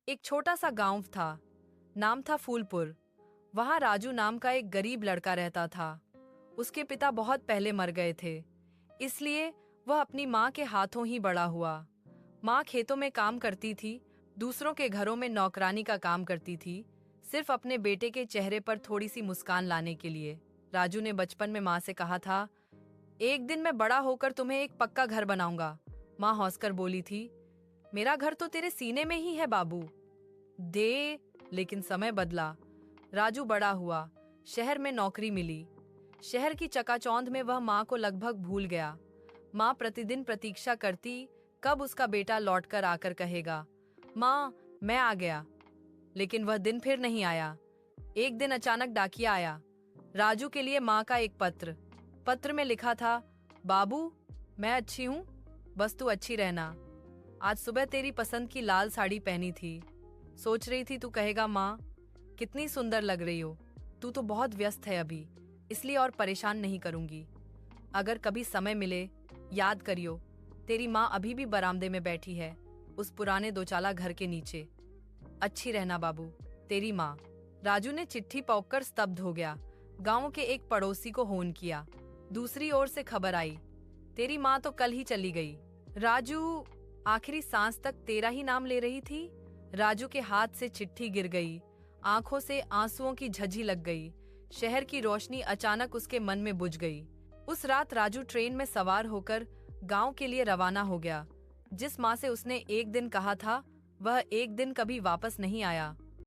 एक छोटा सा गांव था। नाम था फूलपुर। वहां राजू नाम का एक गरीब लड़का रहता था। उसके पिता बहुत पहले मर गए थे, इसलिए वह अपनी माँ के हाथों ही बड़ा हुआ। माँ खेतों में काम करती थी, दूसरों के घरों में नौकरानी का काम करती थी, सिर्फ अपने बेटे के चेहरे पर थोड़ी सी मुस्कान लाने के लिए। राजू ने बचपन में माँ से कहा था, एक दिन मैं बड़ा होकर तुम्हें एक पक्का घर बनाऊंगा। माँ हंसकर बोली थी, मेरा घर तो तेरे सीने में ही है बाबू। दे लेकिन समय बदला। राजू बड़ा हुआ, शहर में नौकरी मिली। शहर की चकाचौंध में वह माँ को लगभग भूल गया। माँ प्रतिदिन प्रतीक्षा करती, कब उसका बेटा लौटकर आकर कहेगा, माँ मैं आ गया। लेकिन वह दिन फिर नहीं आया। एक दिन अचानक डाकिया आया, राजू के लिए माँ का एक पत्र। पत्र में लिखा था, बाबू मैं अच्छी हूँ, बस तू अच्छी रहना। आज सुबह तेरी पसंद की लाल साड़ी पहनी थी, सोच रही थी तू कहेगा माँ कितनी सुंदर लग रही हो। तू तो बहुत व्यस्त है अभी, इसलिए और परेशान नहीं करूंगी। अगर कभी समय मिले याद करियो, तेरी माँ अभी भी बरामदे में बैठी है, उस पुराने दोचाला घर के नीचे। अच्छी रहना बाबू, तेरी माँ। राजू ने चिट्ठी पढ़कर स्तब्ध हो गया। गांव के एक पड़ोसी को फोन किया। दूसरी ओर से खबर आई, तेरी माँ तो कल ही चली गई। राजू आखिरी सांस तक तेरा ही नाम ले रही थी। राजू के हाथ से चिट्ठी गिर गई, आंखों से आंसुओं की झज्झी लग गई। शहर की रोशनी अचानक उसके मन में बुझ गई। उस रात राजू ट्रेन में सवार होकर गांव के लिए रवाना हो गया। जिस माँ से उसने एक दिन कहा था, वह एक दिन कभी वापस नहीं आया।